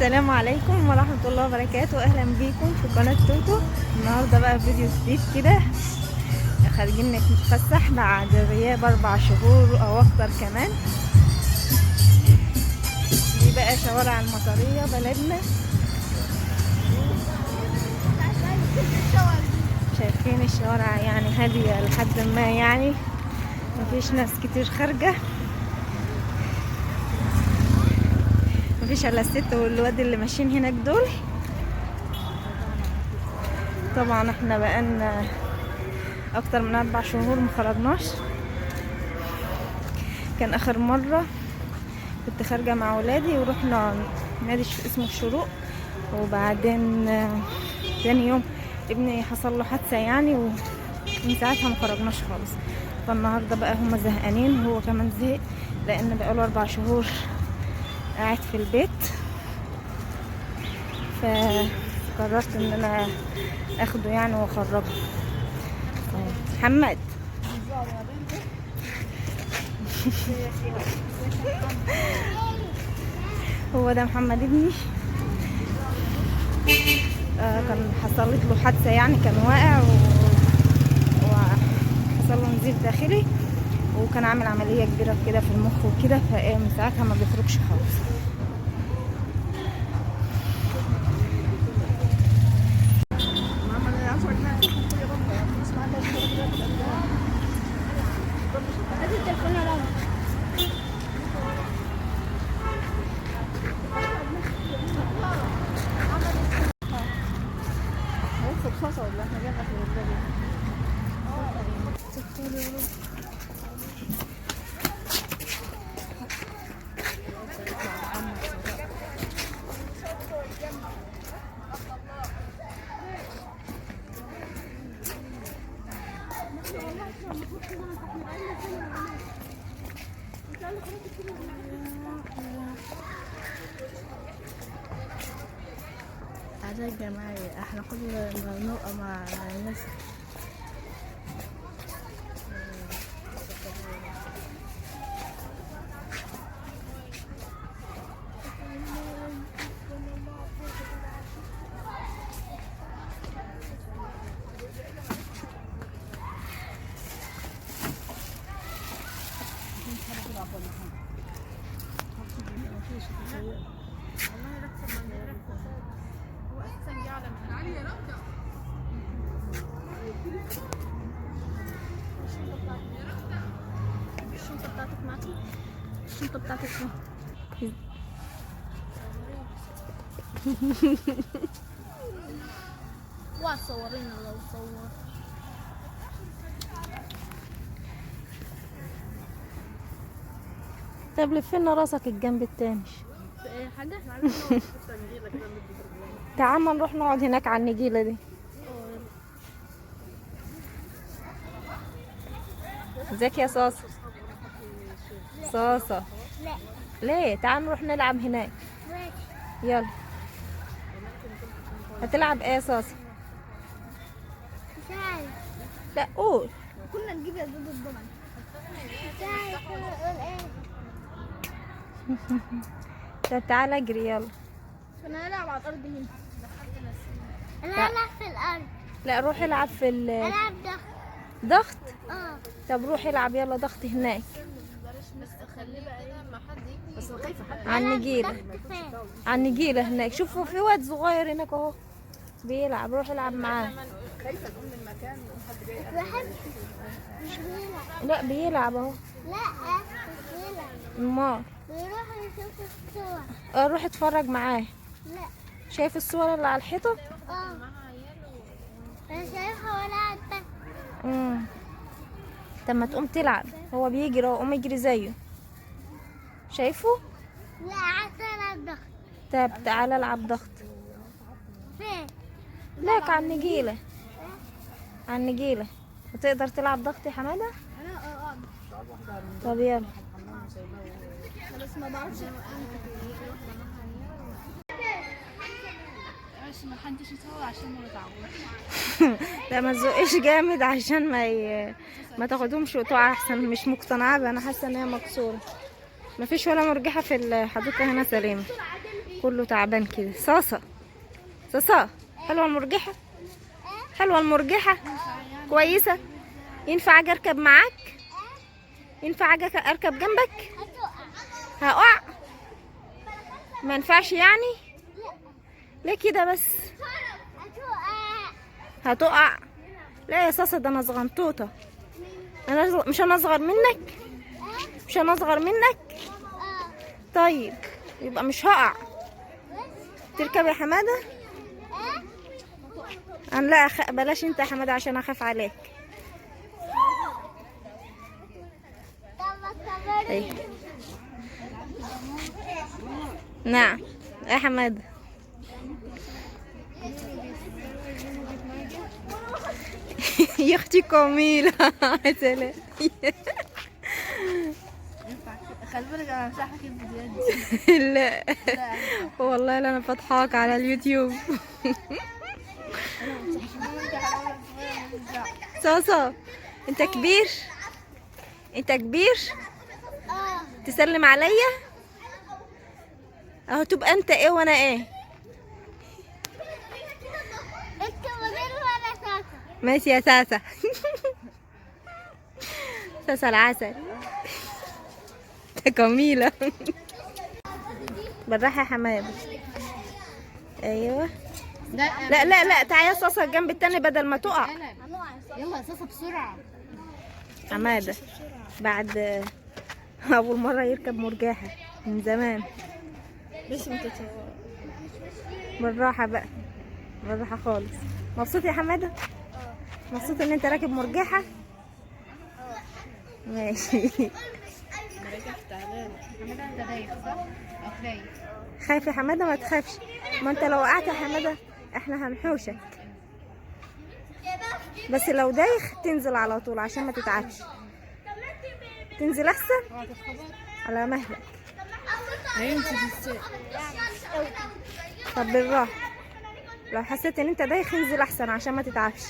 السلام عليكم ورحمة الله وبركاته. اهلا بيكم في قناة توتو. النهاردة بقى فيديو جديد كده، خارجين نتفسح بعد غياب 4 شهور او اكتر كمان. دي بقى شوارع المطرية بلدنا، شايفين الشوارع يعني هادية لحد ما، يعني مفيش ناس كتير خارجة، مفيش الا الست والواد اللي ماشيين هناك دول. طبعا احنا بقالنا اكتر من 4 شهور مخرجناش. كان اخر مرة كنت خارجة مع ولادي ورحنا نادي اسمه الشروق، وبعدين تاني يوم ابني حصل له حادثة يعني، ومن ساعتها مخرجناش خالص. فالنهاردة بقى هما زهقانين وهو كمان زهق، لان بقاله 4 شهور قاعد في البيت. فقررت ان انا اخده يعني واخرجه. محمد هو ده محمد ابني. كان حصلت له حادثة يعني، كان واقع وحصل له نزيف داخلي، وكان عامل عملية كبيرة كده في المخ وكده، فمن ساعتها ما بيخرجش خالص. أعزائي الجماعة، احنا كنا نبقى مع الناس. الشنطة بتاعتك معاكي؟ الشنطة بتاعتك فين؟ وصورينا لو صور. طب لفينا راسك الجنب التاني. حاجة؟ تعال ما نروح نقعد هناك على النجيلة دي. ازيك يا صاصة؟ صاصة لا ليه؟ تعال نروح نلعب هناك. ماشي. يلا. هتلعب ايه يا صاصة؟ مش عارف. لا قول. كنا نجيب يا دود الضمن. مش عارف اقول ايه. طب تعالى اجري يلا. انا هلعب على الارض هنا. انا هلعب في الارض. لا روح العب في العب ضغط. ضغط. طب طب روح العب يلا ضغط هناك بس خليه بقى ايه لما حد يجي. بس انا خايفه حد على النجيلة. على النجيلة هناك. شوفوا في واد صغير هناك اهو بيلعب، روح العب معاه. خايفه تقوم من المكان وحد جاي. بحب. مش بيلعب. لا بيلعب اهو. لا مش بيلعب. امال بيروح يشوف الصور. روح اتفرج معاه. لا. شايف الصور اللي على الحيطة؟ انا شايفها ولا عارفه. طب ما تقوم تلعب، هو بيجري اهو، قوم اجري زيه. شايفه؟ لا عايزه العب ضغط. طب تعالى العب ضغط. فين؟ لك على النجيلة. على النجيلة. هتقدر تلعب ضغط يا حمادة؟ انا طب يلا. بس ما بعرفش. بس ما حدش يصور عشان ما يتعبوش. لا ما تزقش جامد عشان ما تاخدهمش وتقع احسن. مش مقتنعة بها، انا حاسة ان هي مكسورة. مفيش ولا مرجحة في الحديقة هنا سليمة. كله تعبان كده. صاصة صاصة، حلوة المرجحة، حلوة المرجحة كويسة. ينفع اجي اركب معاك؟ ينفع اجي اركب جنبك؟ هقع؟ ما ينفعش يعني؟ ليه كده بس؟ هتقع؟ لا يا صاصة، ده انا صغنطوطة. مش انا اصغر منك؟ مش انا اصغر منك؟ طيب يبقى مش هقع. تركب يا حمادة؟ انا لا بلاش انت يا حمادة عشان اخاف عليك. ايه نعم يا حمادة. يا اختي كميلة. سلام. خلي بالك انا مسحك الفيديوهات دي. لا والله لا، انا فاتحاك على اليوتيوب. صاصة انت كبير، انت كبير تسلم عليا اهو. تبقى انت ايه وانا ايه؟ انت مدير ولا ساسا؟ ماشي يا ساسة. ساسة العسل. جميلة. بالراحة يا حماد. ايوه. لا لا لا، تعالى يا صاصة الجنب التاني بدل ما تقع. يلا يا صاصا بسرعة. حمادة بعد أول مرة يركب مرجحة من زمان. بس انت بالراحة بقى، بالراحة خالص. مبسوط يا حمادة؟ مبسوط ان انت راكب مرجحة؟ ماشي. حمادة انت دايخ صح؟ او خايف؟ خايف يا حمادة؟ ما تخافش، ما انت لو وقعت يا حمادة احنا هنحوشك. بس لو دايخ تنزل على طول عشان ما تتعبش. تنزل احسن على مهلك. هيمشي في السوق. طب بالراحة، لو حسيت ان انت دايخ انزل احسن عشان ما تتعبش.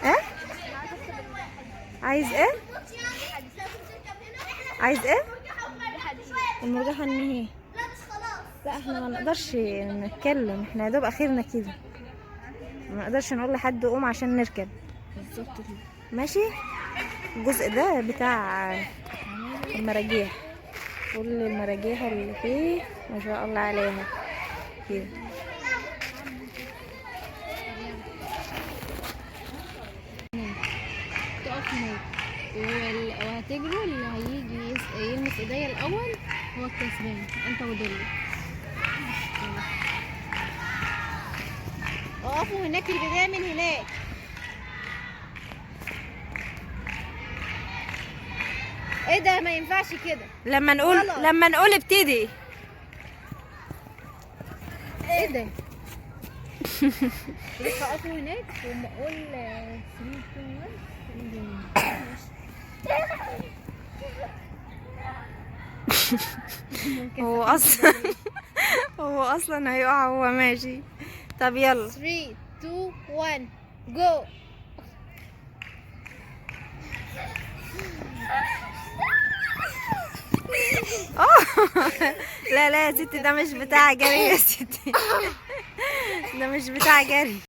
اه عايز ايه؟ عايز ايه؟ المرجحة ان هي لا احنا ما نقدرش نتكلم، احنا يا دوب اخرنا كده، ما نقدرش نقول لحد قوم عشان نركب. بالظبط كده. ماشي. الجزء ده بتاع المراجيح، كل المراجيح اللي فيه ما شاء الله عليها كده. تقف هناك وهتجروا، اللي هيجي يلمس ايديا الاول هو الكسبان، انت ودولي. اقفوا هناك، البداية من هناك. ايه ده؟ ما ينفعش كده. لما نقول ابتدي. ايه ده؟ لسه اقفوا هناك وما اقول 3 2 1. هو اصلا هو اصلا هيقع هو ماشي. طب يلا 3 2 1 جو. لا لا يا ستي، ده مش بتاع جري يا ستي. ده مش بتاع جري.